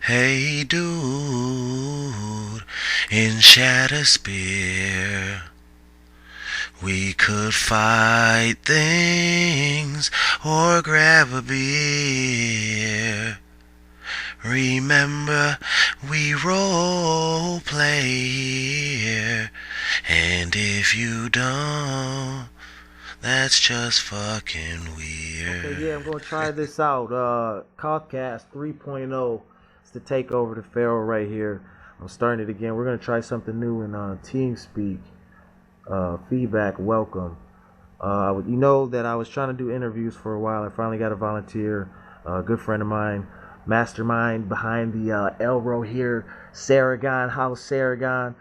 Hey dude, in Shadowspear, we could fight things or grab a beer. Remember, we role play here, and if you don't, that's just fucking Okay, weird. yeah, I'm gonna try this out. CoTh Cast 3.0 is to take over the Pharaoh right here. I'm starting it again. We're gonna try something new in TeamSpeak. Feedback, welcome. You know that I was trying to do interviews for a while. I finally got a volunteer, a good friend of mine, mastermind behind the Elro here, Saragon House Saragon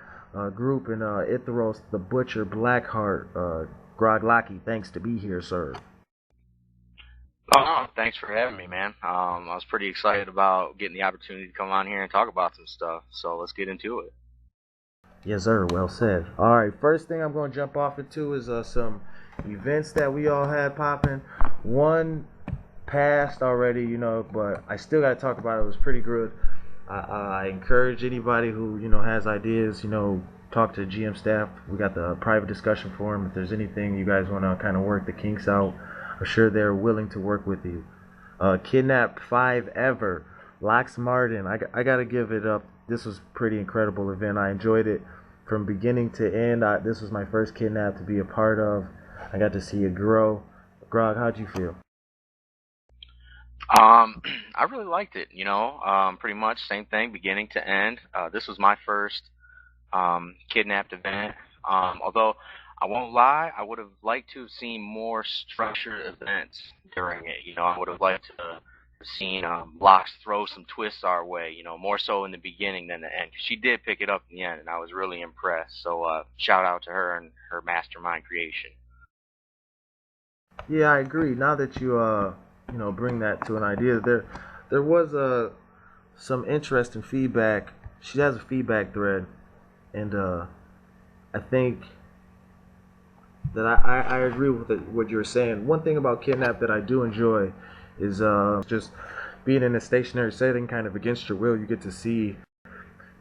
group, and Ithros the Butcher Blackheart. Grog Locky, thanks to be here, sir. Oh, no, thanks for having me, man. I was pretty excited about getting the opportunity to come on here and talk about some stuff. So let's get into it. Yes, sir. Well said. All right. First thing I'm going to jump off into is some events that we all had popping. One passed already, but I still got to talk about it. It was pretty good. I encourage anybody who has ideas, talk to GM staff. We got the private discussion forum. If there's anything you guys want to kind of work the kinks out, I'm sure they're willing to work with you. Kidnap 5 Ever. Lox Martin. I got to give it up. This was a pretty incredible event. I enjoyed it from beginning to end. This was my first kidnap to be a part of. I got to see it grow. Grog, how'd you feel? Um, I really liked it. Pretty much same thing, beginning to end. This was my first kidnapped event. Although I won't lie, I would have liked to have seen more structured events during it. I would have liked to have seen Locks throw some twists our way. More so in the beginning than the end. 'Cause she did pick it up in the end, and I was really impressed. So shout out to her and her mastermind creation. Yeah, I agree. Now that you bring that to an idea, there was some interesting feedback. She has a feedback thread, and I think that I agree with what you were saying. One thing about Kidnap that I do enjoy is just being in a stationary setting, kind of against your will. You get to see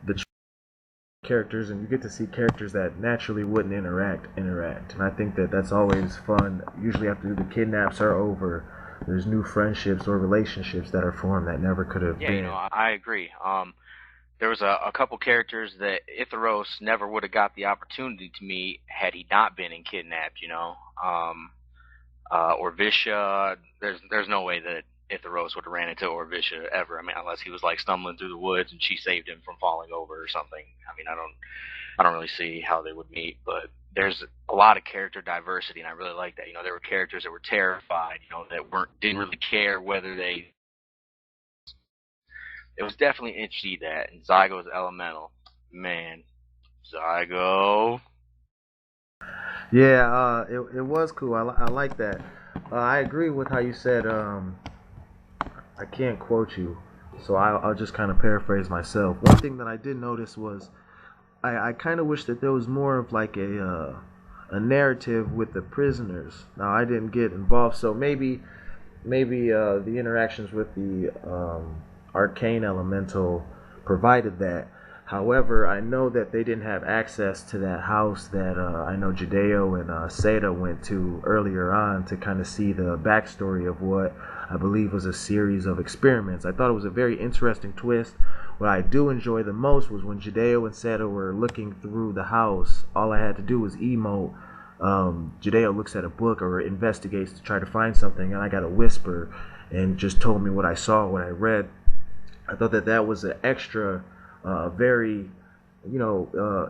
the characters, and you get to see characters that naturally wouldn't interact, and I think that that's always fun. Usually, after the kidnaps are over, there's new friendships or relationships that are formed that never could have Yeah, been. I agree. There was a couple characters that Ithros never would have got the opportunity to meet had he not been in Kidnapped. Orvisha. There's no way that Ithros would have ran into Orvisha ever. I mean, unless he was like stumbling through the woods and she saved him from falling over or something. I mean, I don't really see how they would meet, but there's a lot of character diversity, and I really like that. There were characters that were terrified, that didn't really care whether they. It was definitely interesting that, and Zygo's elemental, man, Zygo. Yeah, it was cool. I like that. I agree with how you said. I can't quote you, so I'll just kind of paraphrase myself. One thing that I did notice was I kind of wish that there was more of like a narrative with the prisoners. Now I didn't get involved, so maybe the interactions with the arcane elemental provided that. However, I know that they didn't have access to that house that I know Judeo and Seda went to earlier on to kind of see the backstory of what I believe was a series of experiments. I thought it was a very interesting twist. What I do enjoy the most was when Judeo and Seda were looking through the house. All I had to do was emote. Judeo looks at a book or investigates to try to find something, and I got a whisper and just told me what I saw, what I read. I thought that that was an extra, very,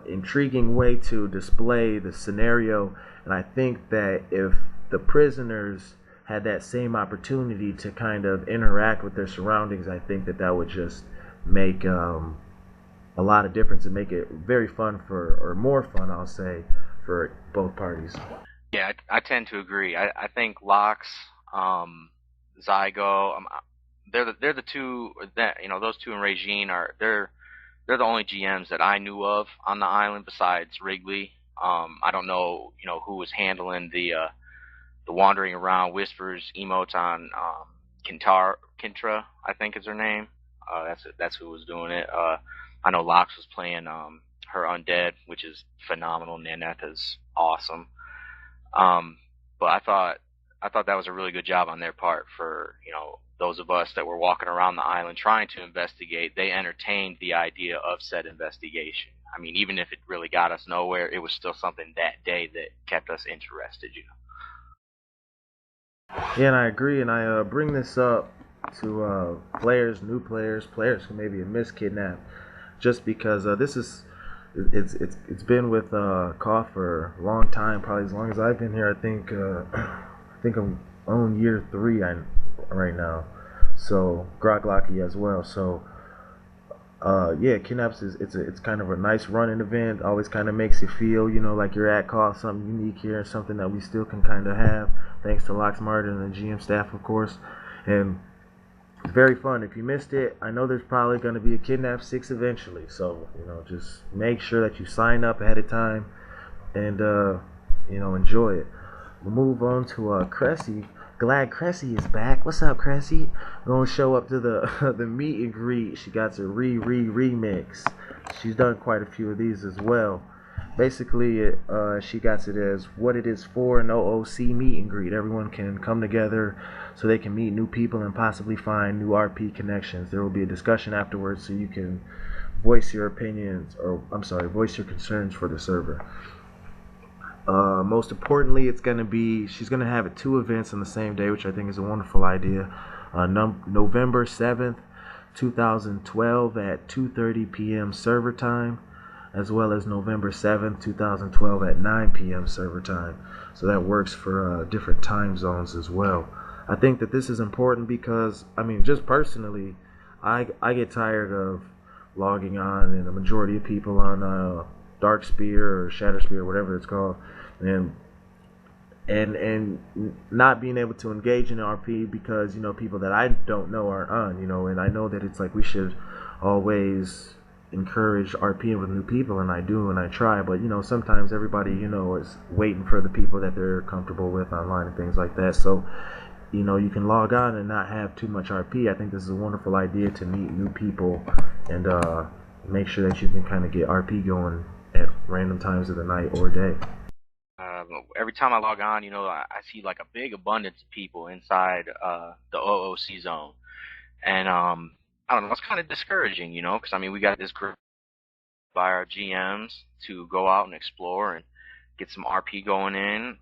intriguing way to display the scenario. And I think that if the prisoners had that same opportunity to kind of interact with their surroundings, I think that that would just make a lot of difference and make it very fun or more fun, I'll say, for both parties. Yeah, I tend to agree. I think Locks, Zygo, they're the two that those two and Regine they're the only GMs that I knew of on the island besides Wrigley. I don't know who was handling the wandering around whispers emotes on Kintra, I think is her name. That's who was doing it. I know Lox was playing her undead, which is phenomenal. Nanetha's awesome. Um, but I thought that was a really good job on their part for those of us that were walking around the island trying to investigate. They entertained the idea of said investigation. I mean, even if it really got us nowhere, it was still something that day that kept us interested. Yeah, and I agree, and I bring this up to players, new players, players who maybe have missed Kidnap, just because this is it's been with CoTh for a long time, probably as long as I've been here. I think I'm on year 3 right now, so Groglocki as well. So yeah, Kidnaps it's kind of a nice running event. Always kind of makes you feel, like you're at CoTh, something unique here, and something that we still can kind of have, thanks to Lox Martin and the GM staff, of course. And it's very fun. If you missed it, I know there's probably going to be a Kidnap 6 eventually. So, just make sure that you sign up ahead of time and, enjoy it. We'll move on to Cressy. Glad Cressy is back. What's up, Cressy? Gonna show up to the the meet and greet. She got to remix. She's done quite a few of these as well. Basically, she got it as what it is for an OOC meet and greet. Everyone can come together so they can meet new people and possibly find new RP connections. There will be a discussion afterwards so you can voice your opinions, or I'm sorry, voice your concerns for the server. Most importantly, she's gonna have 2 events on the same day, which I think is a wonderful idea. November 7th, 2012 at 2:30 p.m. server time, as well as November 7th, 2012 at 9 p.m. server time. So that works for different time zones as well. I think that this is important because, I mean, just personally, I get tired of logging on, and the majority of people on Dark Spear or Shatter Spear, whatever it's called, and not being able to engage in RP because people that I don't know aren't on, and I know that it's like we should always encourage RPing with new people, and I do, and I try, but sometimes everybody is waiting for the people that they're comfortable with online and things like that. So you can log on and not have too much RP. I think this is a wonderful idea to meet new people and make sure that you can kind of get RP going at random times of the night or day. Every time I log on, I see like a big abundance of people inside the OOC zone, and I don't know, it's kind of discouraging, because I mean we got this group by our GMs to go out and explore and get some RP going in.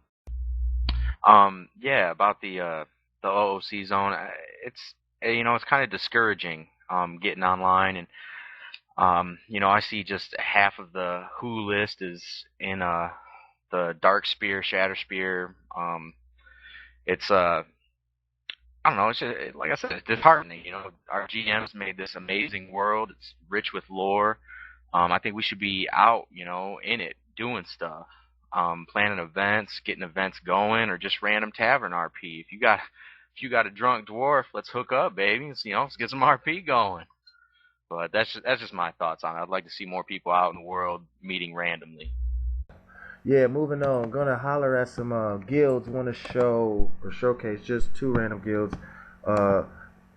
Yeah, about the OOC zone, it's kind of discouraging getting online, and I see just half of the who list is in the Dark Spear, Shatter Spear. It's I don't know. It's just, like I said, it's disheartening. Our GMs made this amazing world. It's rich with lore. I think we should be out, in it, doing stuff, planning events, getting events going, or just random tavern RP. If you got a drunk dwarf, let's hook up, baby. Let's get some RP going. But that's just my thoughts on it. I'd like to see more people out in the world meeting randomly. Yeah, moving on. Gonna holler at some guilds. Want to show or showcase just 2 random guilds. Uh,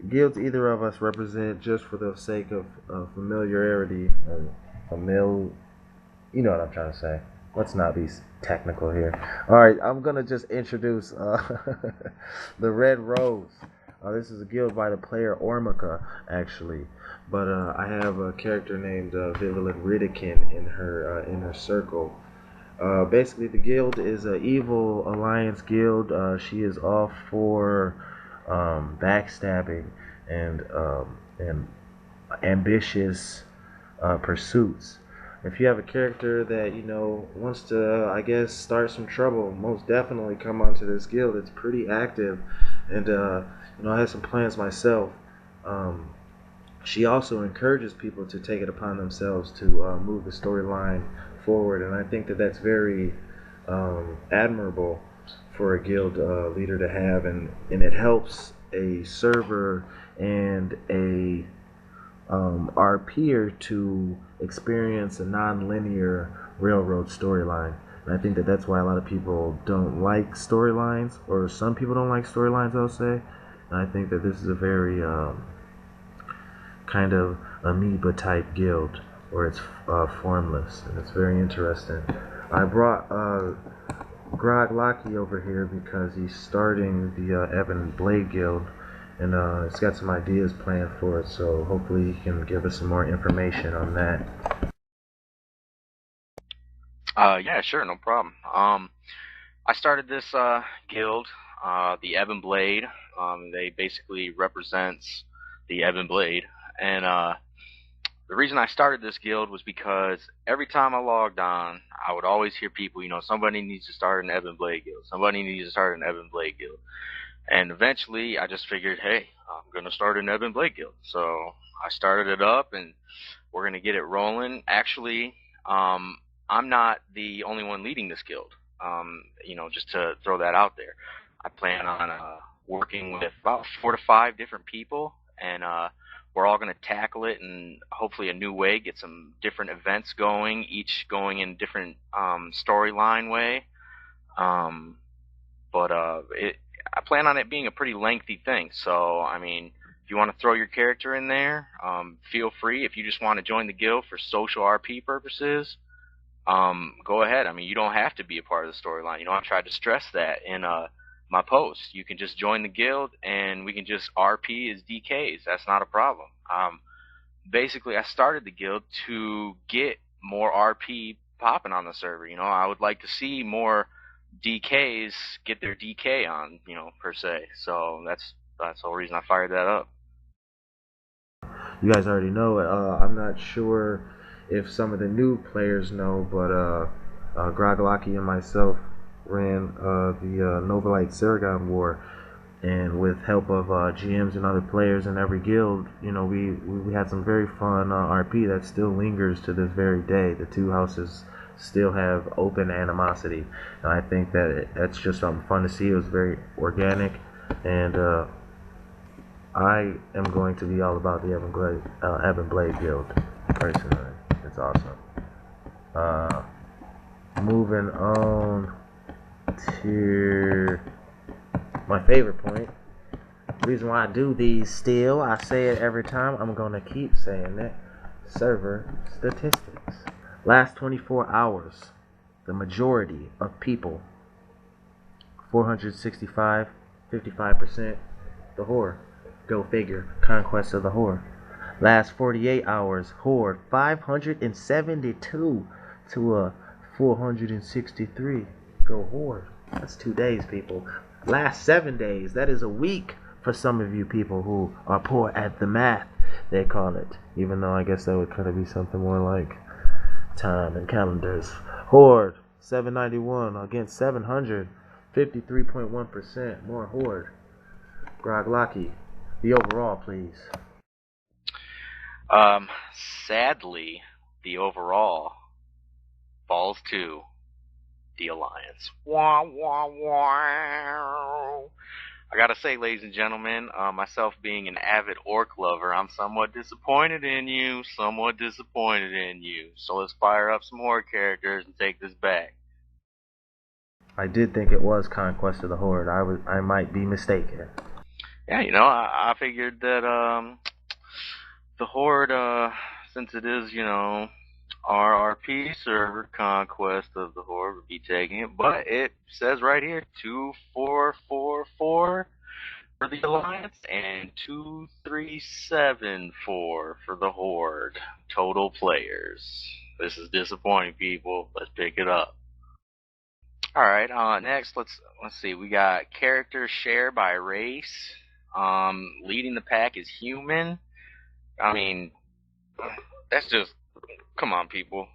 Guilds either of us represent, just for the sake of familiarity. You know what I'm trying to say. Let's not be technical here. All right, I'm gonna just introduce the Red Rose. This is a guild by the player Ormica, actually, but I have a character named Vivian Ridikin in her circle. Basically, the guild is an evil alliance guild. She is all for backstabbing and ambitious pursuits. If you have a character that wants to, I guess, start some trouble, most definitely come onto this guild. It's pretty active, and I have some plans myself. Um, she also encourages people to take it upon themselves to move the storyline forward, and I think that that's very admirable for a guild leader to have, and it helps a server and a RPer to experience a non-linear railroad storyline. And I think that that's why a lot of people don't like storylines, or some people don't like storylines, I'll say. And I think that this is a very kind of amoeba type guild, or it's formless, and it's very interesting. I brought Grog Locky over here because he's starting the Evan Blade Guild, and he's got some ideas planned for it, so hopefully he can give us some more information on that. Yeah, sure, no problem. I started this guild, the Ebon Blade. They basically represents the Ebon Blade, and the reason I started this guild was because every time I logged on, I would always hear people, somebody needs to start an Ebon Blade guild. Somebody needs to start an Ebon Blade guild. And eventually, I just figured, hey, I'm gonna start an Ebon Blade guild. So I started it up, and we're gonna get it rolling. Actually, I'm not the only one leading this guild. Just to throw that out there, I plan on working with about 4 to 5 different people, and we're all going to tackle it in hopefully a new way, get some different events going, each going in different storyline way. Um, but I plan on it being a pretty lengthy thing. So, I mean, if you want to throw your character in there, feel free. If you just want to join the guild for social RP purposes, go ahead. I mean, you don't have to be a part of the storyline. I tried to stress that in my post. You can just join the guild, and we can just RP as DKs. That's not a problem. Basically, I started the guild to get more RP popping on the server. I would like to see more DKs get their DK on, per se. So that's the whole reason I fired that up. You guys already know. I'm not sure if some of the new players know, but Groglocki and myself ran the Novalite Saragon War, and with help of GMs and other players in every guild, we had some very fun RP that still lingers to this very day. The two houses still have open animosity, and I think that that's just something fun to see. It was very organic, and I am going to be all about the Evan Blade Guild, personally. It's awesome. Moving on to my favorite point. The reason why I do these still, I say it every time, I'm going to keep saying it. Server statistics. Last 24 hours, the majority of people, 465, 55%, the Horde. Go figure. Conquest of the Horde. Last 48 hours, Horde 572 to a 463. Go Horde. That's 2 days, people. Last 7 days, that is a week for some of you people who are poor at the math, they call it. Even though I guess that would kind of be something more like time and calendars. Horde 791 against 700, 53.1%. More Horde. Groglocki, the overall, please. Sadly, the overall falls to the Alliance. Wah, wah, wah. I gotta say, ladies and gentlemen, myself being an avid orc lover, I'm somewhat disappointed in you. Somewhat disappointed in you. So let's fire up some more characters and take this back. I did think it was Conquest of the Horde. I might be mistaken. Yeah, I figured that the Horde, since it is, RRP server, Conquest of the Horde would be taking it, but it says right here 2444 for the Alliance and 2374 for the Horde. Total players. This is disappointing, people. Let's pick it up. All right. Next, let's see. We got character share by race. Leading the pack is human. I mean, that's just, come on, people.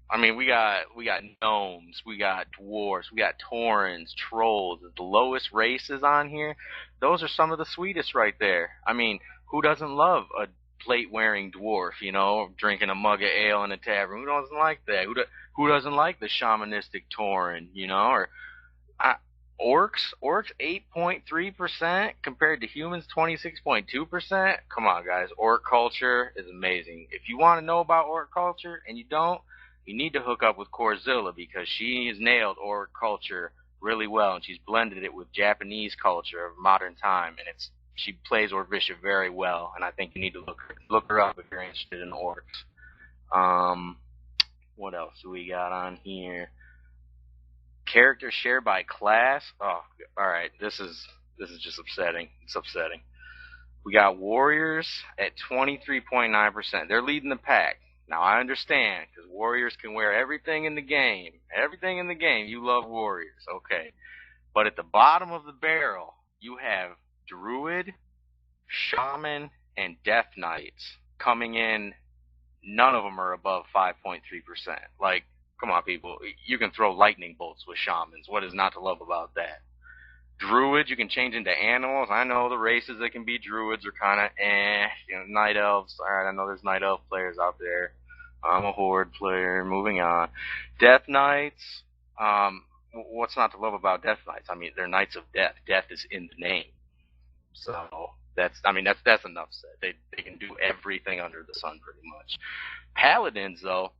I mean, we got gnomes, we got dwarves, we got taurens, trolls. The lowest races on here, those are some of the sweetest right there. I mean, who doesn't love a plate-wearing dwarf, drinking a mug of ale in a tavern? Who doesn't like that? Who doesn't like the shamanistic tauren, or orcs 8.3% compared to humans 26.2%. Come on, guys, orc culture is amazing. If you want to know about orc culture and you don't, you need to hook up with Corzilla, because she has nailed orc culture really well, and she's blended it with Japanese culture of modern time, and it's She plays Orvisha very well, and I think you need to look her up if you're interested in orcs. What else do we got on here? Character shared by class. Oh, all right. This is just upsetting. It's upsetting. We got Warriors at 23.9%. They're leading the pack. Now I understand because Warriors can wear everything in the game. Everything in the game. You love Warriors, okay? But at the bottom of the barrel, you have Druid, Shaman, and Death Knights coming in. None of them are above 5.3%. Like, come on, people. You can throw lightning bolts with Shamans. What is not to love about that? Druids, you can change into animals. I know the races that can be druids are kind of night elves. Alright, I know there's night elf players out there. I'm a horde player. Moving on. Death Knights. What's not to love about Death Knights? I mean, they're Knights of Death. Death is in the name. So that's enough said. They can do everything under the sun pretty much. Paladins, though,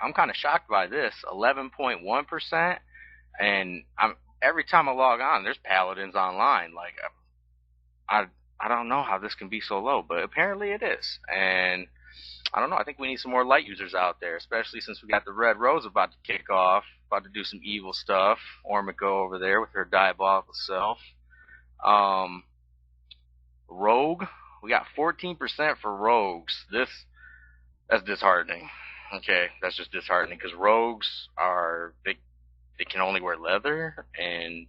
I'm kind of shocked by this. 11.1%, and every time I log on, there's Paladins online. Like, I don't know how this can be so low, but apparently it is. And I don't know. I think we need some more light users out there, especially since we got the Red Rose about to kick off, about to do some evil stuff. Ormiko over there with her diabolical self. Rogue, we got 14% for rogues. That's disheartening. Okay, that's just disheartening because rogues are they can only wear leather and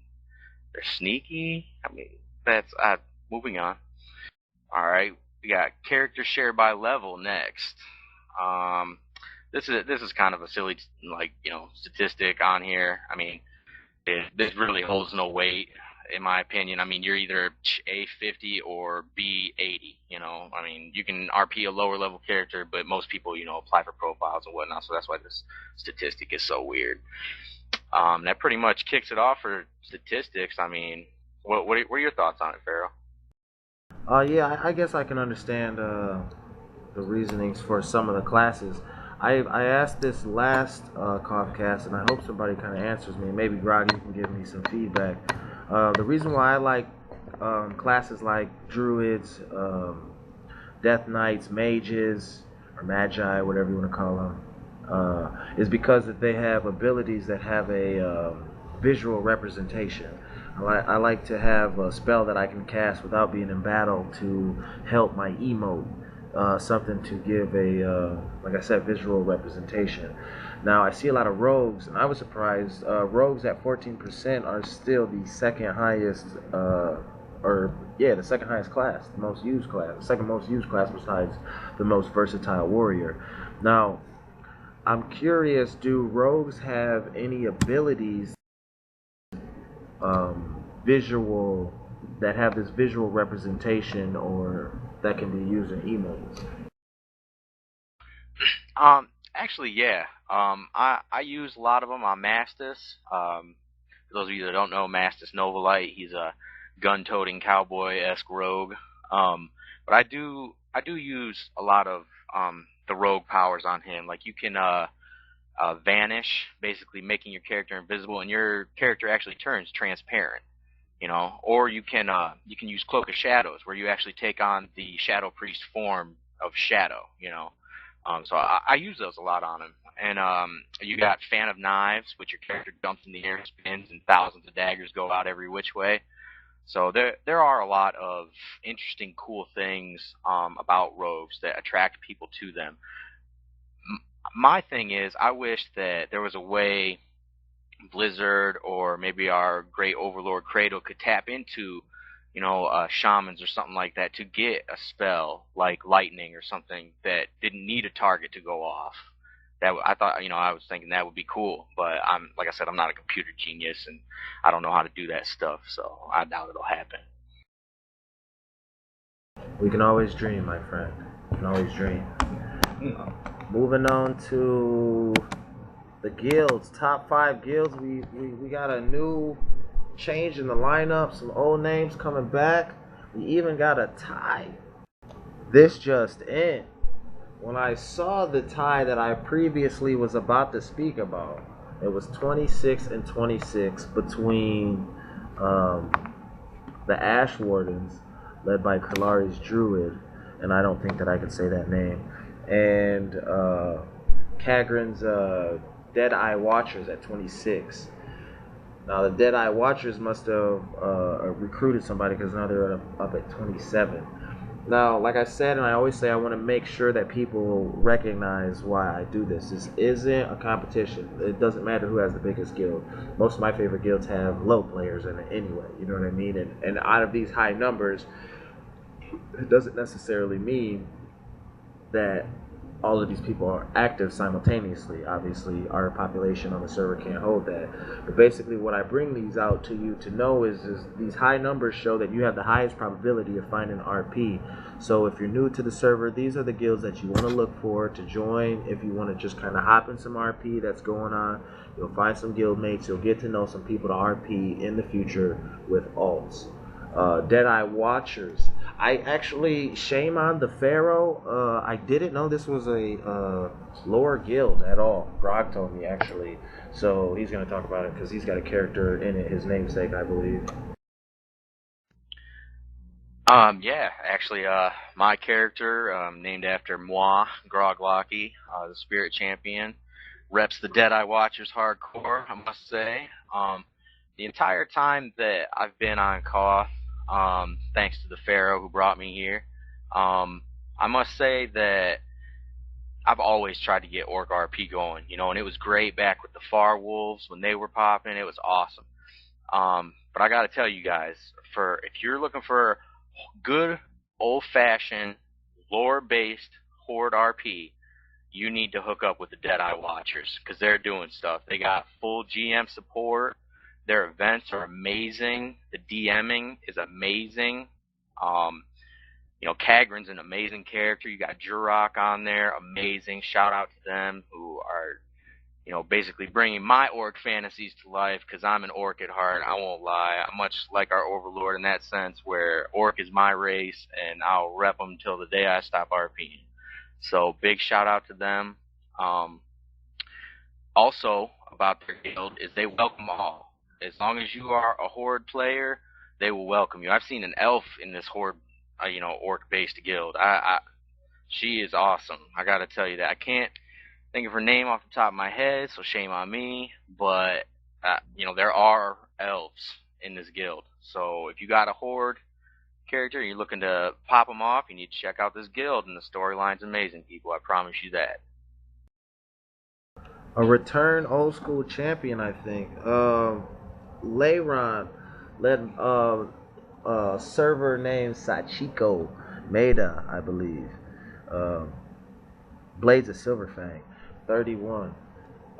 they're sneaky. I mean, that's moving on. All right, we got character shared by level next. This is kind of a silly statistic on here. I mean, this really holds no weight in my opinion. I mean, you're either A50 or B80. I mean, you can RP a lower level character, but most people apply for profiles and whatnot. So that's why this statistic is so weird. That pretty much kicks it off for statistics. I mean, what are your thoughts on it, Pharaoh? Yeah, I guess I can understand the reasonings for some of the classes. I asked this last CoTh Cast, and I hope somebody kind of answers me. Maybe Grog, you can give me some feedback. The reason why I like classes like Druids, Death Knights, Mages, or Magi, whatever you want to call them, is because that they have abilities that have a visual representation. I like to have a spell that I can cast without being in battle to help my emote. Something to give a, like I said, visual representation. Now, I see a lot of rogues, and I was surprised. Rogues at 14% are still the second highest, the second highest class, the most used class, the second most used class besides the most versatile warrior. Now, I'm curious, do rogues have any abilities visual that have this visual representation or that can be used in emotes? Actually, yeah. I use a lot of them on Mastis. For those of you that don't know, Mastis Novalite, he's a gun-toting cowboy-esque rogue. But I do use a lot of the rogue powers on him. Like, you can vanish, basically making your character invisible, and your character actually turns transparent. Or you can use Cloak of Shadows, where you actually take on the Shadow Priest form of Shadow. So I use those a lot on him. And you got Fan of Knives, which your character jumps in the air, spins, and thousands of daggers go out every which way. So there are a lot of interesting, cool things about rogues that attract people to them. My thing is, I wish that there was a way Blizzard or maybe our great overlord Kratos could tap into, shamans or something like that to get a spell like lightning or something that didn't need a target to go off. That I thought, I was thinking that would be cool, but like I said, I'm not a computer genius and I don't know how to do that stuff, so I doubt it'll happen. We can always dream, my friend. We can always dream. Moving on to the guilds, top 5 guilds. We got a new change in the lineup, some old names coming back. We even got a tie. This just in. When I saw the tie that I previously was about to speak about, it was 26 and 26 between the Ash Wardens led by Kalari's Druid, and I don't think that I could say that name, and Kagran's Deadeye Watchers at 26. Now the Deadeye Watchers must have recruited somebody because now they're up at 27. Now, like I said, and I always say, I want to make sure that people recognize why I do this. This isn't a competition. It doesn't matter who has the biggest guild. Most of my favorite guilds have low players in it anyway. You know what I mean? And out of these high numbers, it doesn't necessarily mean that all of these people are active simultaneously. Obviously, our population on the server can't hold that. But basically, what I bring these out to you to know is these high numbers show that you have the highest probability of finding RP. So if you're new to the server, these are the guilds that you want to look for to join. If you want to just kind of hop in some RP that's going on, you'll find some guild mates. You'll get to know some people to RP in the future with alts. Deadeye Watchers. I actually, shame on the Pharaoh. I didn't know this was a lower guild at all. Grog told me actually, so he's gonna talk about it because he's got a character in it, his namesake, I believe. Yeah, actually, my character, named after moi, Grog Locky, the Spirit Champion, reps the Deadeye Watchers hardcore, I must say. The entire time that I've been on CoTh, thanks to the Pharaoh who brought me here, I must say that I've always tried to get Orc RP going, and it was great back with the Far Wolves when they were popping. It was awesome. But I gotta tell you guys, if you're looking for good old-fashioned lore-based Horde RP, you need to hook up with the Deadeye Watchers because they're doing stuff. They got full GM support. Their events are amazing. The DMing is amazing. Kagran's an amazing character. You got Jurok on there, amazing. Shout out to them who are, basically bringing my orc fantasies to life because I'm an orc at heart. I won't lie. I'm much like our overlord in that sense where orc is my race and I'll rep them until the day I stop RPing. So big shout out to them. Also about their guild is they welcome all. As long as you are a horde player, they will welcome you. I've seen an elf in this horde, orc-based guild. She is awesome. I gotta tell you that. I can't think of her name off the top of my head, so shame on me. But there are elves in this guild. So if you got a horde character and you're looking to pop them off, you need to check out this guild, and the storyline's amazing, people. I promise you that. A return old school champion, I think. Leiron led a server named Sachiko Maeda, I believe. Blades of Silverfang, 31.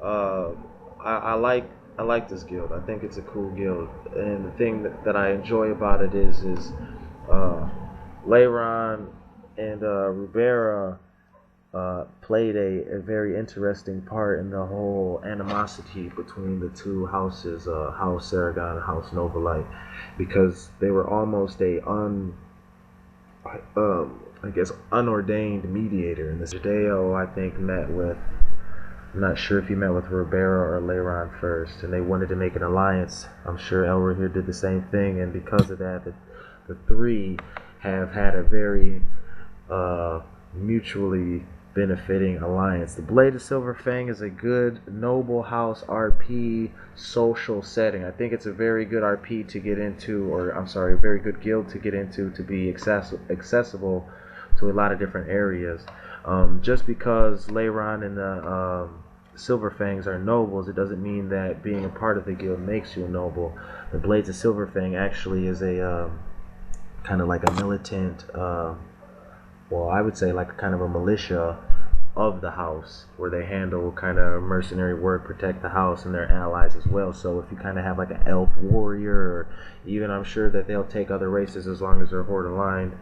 I like this guild. I think it's a cool guild, and the thing that I enjoy about it is Leiron and Rubera played a very interesting part in the whole animosity between the two houses, House Saragon and House Novalite, because they were almost unordained mediator. And this Hideo, I think, I'm not sure if he met with Ribera or Leiron first, and they wanted to make an alliance. I'm sure Elra here did the same thing, and because of that, the three have had a very mutually benefiting alliance. The Blade of Silverfang is a good noble house RP social setting. I think it's a very good RP to get into, or I'm sorry, a very good guild to get into to be accessible to a lot of different areas. Just because Leiron and the Silverfangs are nobles, it doesn't mean that being a part of the guild makes you a noble. The Blades of Silverfang actually is a kind of like a militant, I would say like a kind of a militia of the house, where they handle kind of mercenary work, protect the house and their allies as well. So if you kind of have like an elf warrior, or even, I'm sure that they'll take other races as long as they're horde aligned.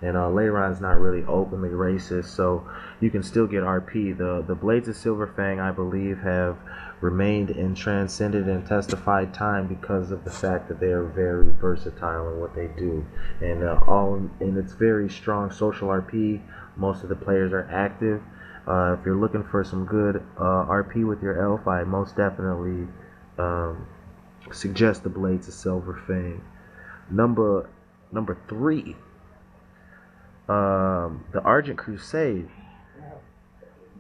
And Leiron's not really openly racist, so you can still get RP. The Blades of Silverfang, I believe, have remained in transcended and testified time because of the fact that they are very versatile in what they do, and it's very strong social RP. Most of the players are active. If you're looking for some good RP with your elf, I most definitely suggest the Blades of Silverfang. Number 3 The Argent Crusade,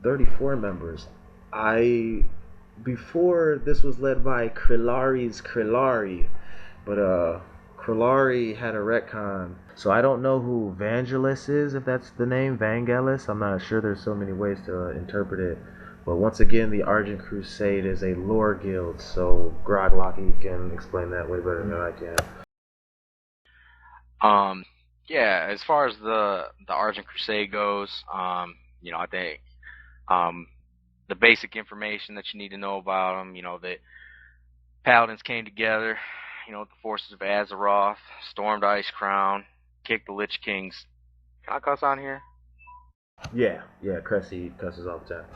34 members. I Before this was led by Krillari's Krillari, but Krillari had a retcon. So I don't know who Vangelis is, if that's the name, Vangelis. I'm not sure, there's so many ways to interpret it. But once again, the Argent Crusade is a lore guild, so Grog Locky can explain that way better than I can. Yeah, as far as the Argent Crusade goes, I think um, the basic information that you need to know about them, that Paladins came together, with the forces of Azeroth, stormed Ice Crown, kicked the Lich Kings. Can I cuss on here? Yeah, Cressy cusses all the time.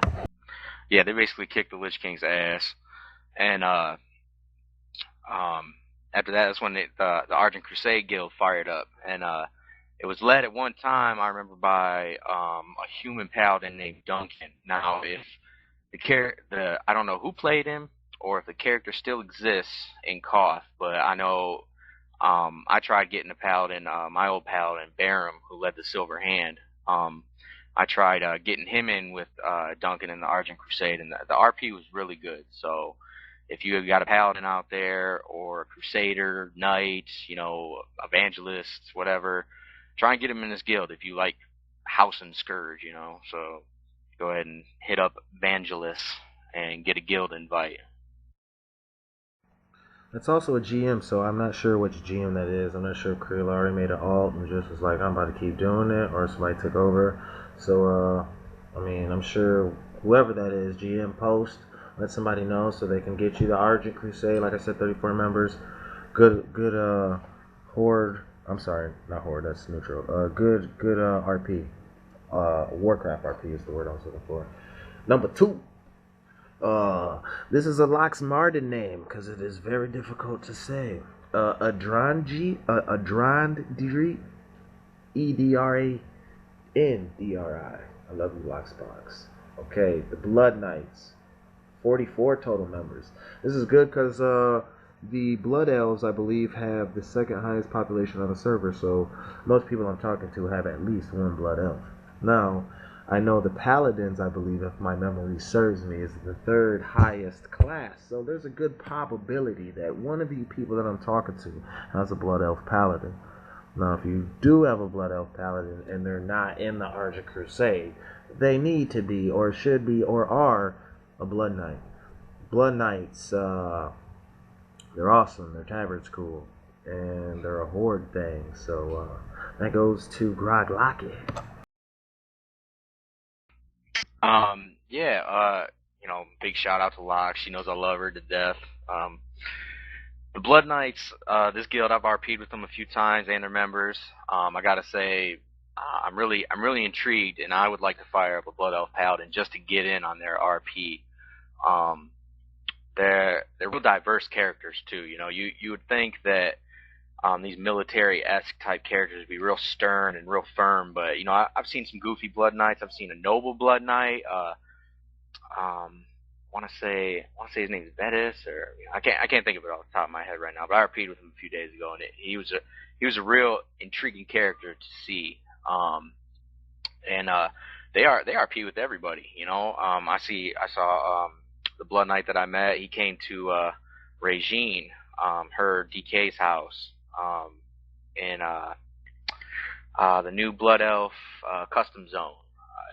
Yeah, they basically kicked the Lich King's ass, and um, after that, that's when the Argent Crusade Guild fired up, and it was led at one time, I remember, by a human paladin named Duncan. Now, if the I don't know who played him or if the character still exists in CoTh, but I know I tried getting a paladin, my old paladin Barum, who led the Silver Hand. I tried getting him in with Duncan in the Argent Crusade, and the RP was really good. So if you got a paladin out there or a crusader, knight, evangelist, whatever, try and get him in this guild if you like House and Scourge. So go ahead and hit up Evangelist and get a guild invite. That's also a GM, so I'm not sure which GM that is. I'm not sure if Creel already made an alt and just was like, I'm about to keep doing it, or somebody took over. So, I'm sure whoever that is, GM post, let somebody know so they can get you the Argent Crusade. Like I said, 34 members. Good, Horde. I'm sorry, not Horde, that's neutral. Good, RP. Warcraft RP is the word I was looking for. Number 2. This is a Lox Marden name because it is very difficult to say. Adrandri, Edrandri. I love you, Loxbox. Okay, the Blood Knights, 44 total members. This is good because the Blood Elves, I believe, have the second highest population on the server, so most people I'm talking to have at least one Blood Elf. Now, I know the Paladins, I believe, if my memory serves me, is the third highest class. So there's a good probability that one of you people that I'm talking to has a Blood Elf Paladin. Now, if you do have a Blood Elf Paladin and they're not in the Argent Crusade, they need to be, or should be, or are a Blood Knight. Blood Knights, they're awesome. Their tabard's cool. And they're a horde thing. So that goes to Grog Locky. Yeah, big shout out to Locke. She knows I love her to death. The Blood Knights, this guild, I've RP'd with them a few times and their members. I gotta say, I'm really intrigued, and I would like to fire up a Blood Elf Paladin just to get in on their RP. Um, they're real diverse characters too. You would think that these military-esque type characters would be real stern and real firm, but I've seen some goofy Blood Knights. I've seen a noble Blood Knight. Want to say his name is Bettis, or I can't think of it off the top of my head right now. But I RP'd with him a few days ago, and he was a real intriguing character to see. And they RP with everybody. I saw the Blood Knight that I met. He came to Regine, her DK's house, in the new Blood Elf custom zone.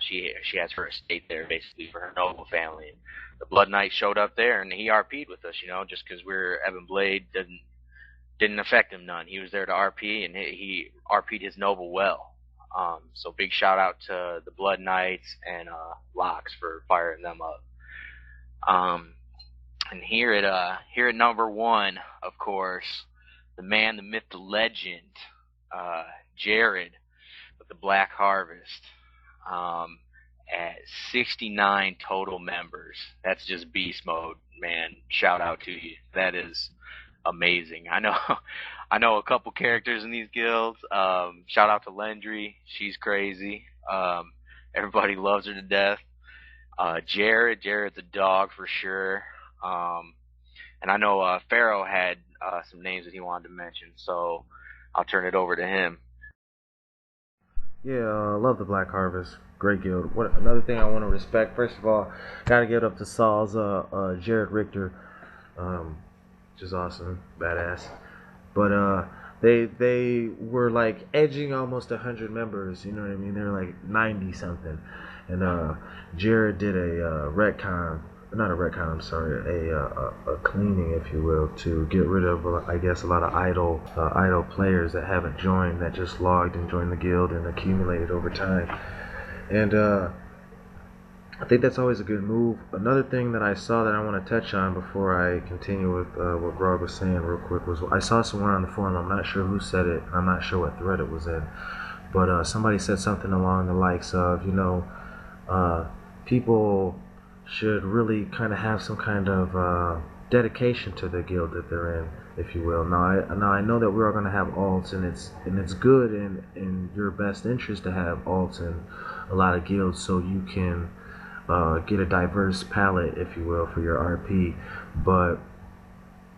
She has her estate there basically for her noble family. And the Blood Knight showed up there and he RP'd with us, just because we're Evan Blade didn't affect him none. He was there to RP and he RP'd his noble well. So big shout out to the Blood Knights and Lox for firing them up. And here at number 1, of course, the man, the myth, the legend, Jared with the Black Harvest. At 69 total members. That's just beast mode, man. Shout out to you. That is amazing. I know a couple characters in these guilds. Shout out to Lendry. She's crazy. Everybody loves her to death. Jared's a dog for sure. And I know Pharaoh had some names that he wanted to mention, so I'll turn it over to him. Yeah, love the Black Harvest. Great guild. What another thing I want to respect? First of all, gotta give it up to Saul's Jared Richter, um, which is awesome, badass. But they were like edging almost 100 members. You know what I mean? They're like 90 something, and Jared did a retcon, not a retcon. I'm sorry, a cleaning, if you will, to get rid of I guess a lot of idle players that haven't joined, that just logged and joined the guild and accumulated over time. And I think that's always a good move. Another thing that I saw that I want to touch on before I continue with what Grog was saying real quick was I saw somewhere on the forum, I'm not sure who said it, and I'm not sure what thread it was in, but somebody said something along the likes of, uh, people should really kind of have some kind of dedication to the guild that they're in, if you will. Now I know that we're all going to have alts, and it's good and in your best interest to have alts in a lot of guilds so you can get a diverse palette, if you will, for your RP. But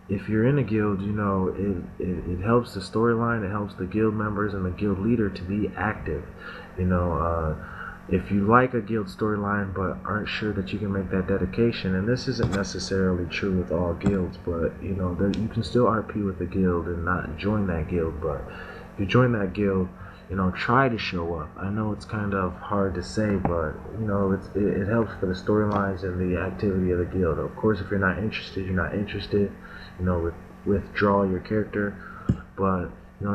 if you're in a guild, it helps the storyline, it helps the guild members and the guild leader to be active. If you like a guild storyline but aren't sure that you can make that dedication, and this isn't necessarily true with all guilds, but you can still RP with the guild and not join that guild. But if you join that guild, try to show up. I know it's kind of hard to say, but it helps for the storylines and the activity of the guild. Of course, if you're not interested, you're not interested. Withdraw your character, but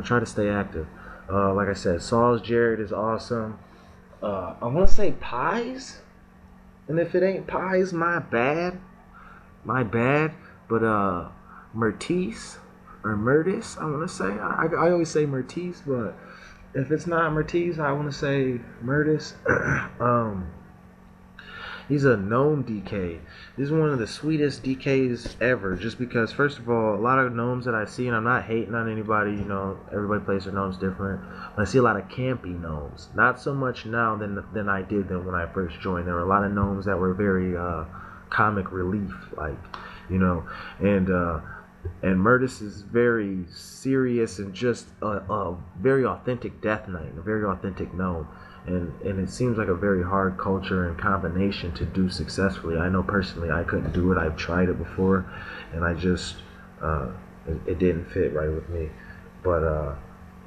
try to stay active. Like I said, Saul's Jared is awesome. I want to say Pies, and if it ain't Pies, my bad. But Mertice or Murtis, I want to say. I always say Mertice, but if it's not Mertice, I want to say Murtis. um, He's a gnome DK. This is one of the sweetest DKs ever. Just because, first of all, a lot of gnomes that I see, and I'm not hating on anybody. Everybody plays their gnomes different. But I see a lot of campy gnomes. Not so much now than I did when I first joined. There were a lot of gnomes that were very comic relief, like, and Murtis is very serious and just a very authentic Death Knight, a very authentic gnome. And it seems like a very hard culture and combination to do successfully. I know personally I couldn't do it. I've tried it before, and I just it didn't fit right with me. But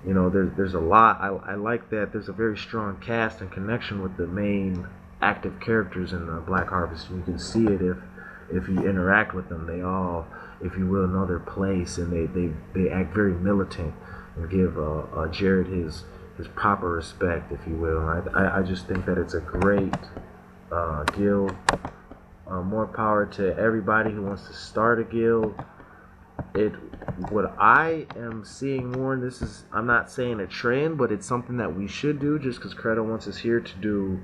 there's a lot. I like that there's a very strong cast and connection with the main active characters in the Black Harvest. You can see it if you interact with them. They all, if you will, know their place, and they act very militant and give Jared his proper respect, if you will. I just think that it's a great guild. More power to everybody who wants to start a guild. What I am seeing more, and I'm not saying a trend, but it's something that we should do just because Credo wants us here to do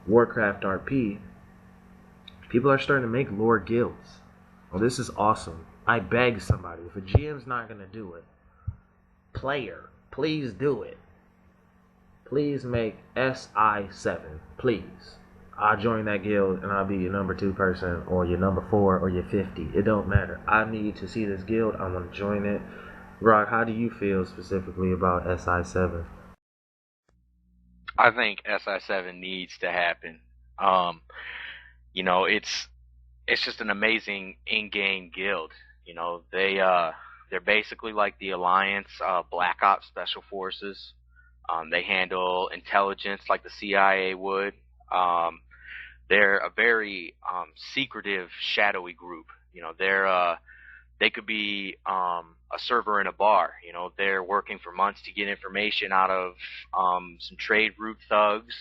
Warcraft RP. People are starting to make lore guilds. Well, this is awesome. I beg somebody, if a GM's not going to do it, player, please do it. Please make SI7. Please. I'll join that guild and I'll be your number 2 person or your number 4 or your 50. It don't matter. I need to see this guild. I want to join it. Rock, how do you feel specifically about SI7? I think SI7 needs to happen. Um, it's just an amazing in-game guild. They're basically like the Alliance Black Ops Special Forces. They handle intelligence like the CIA would. Um, they're a very secretive, shadowy group. They could be a server in a bar. They're working for months to get information out of some trade route thugs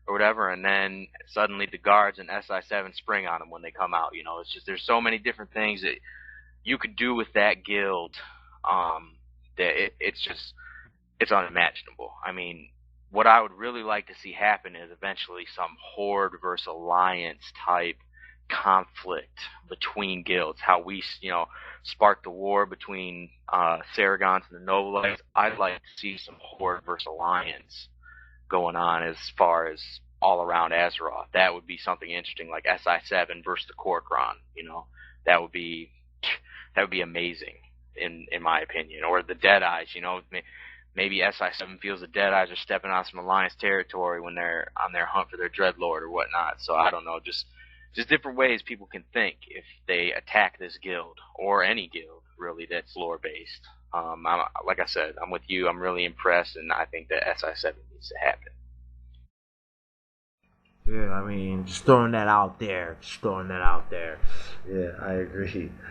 or whatever, and then suddenly the guards and SI7 spring on them when they come out. It's just there's so many different things that you could do with that guild that it's unimaginable. I mean, what I would really like to see happen is eventually some Horde versus Alliance type conflict between guilds. How we, sparked the war between Saragons and the Nobilites. I'd like to see some Horde versus Alliance going on as far as all around Azeroth. That would be something interesting, like SI7 versus the Kor'kron. That would be that would be amazing in my opinion. Or the Deadeyes. maybe SI7 feels the Deadeyes are stepping on some Alliance territory when they're on their hunt for their Dreadlord or whatnot. So I don't know, just different ways people can think if they attack this guild or any guild really that's lore based. Like I said, I'm with you. I'm really impressed, and I think that SI7 needs to happen. Yeah, I mean, just throwing that out there. Just throwing that out there. Yeah, I agree.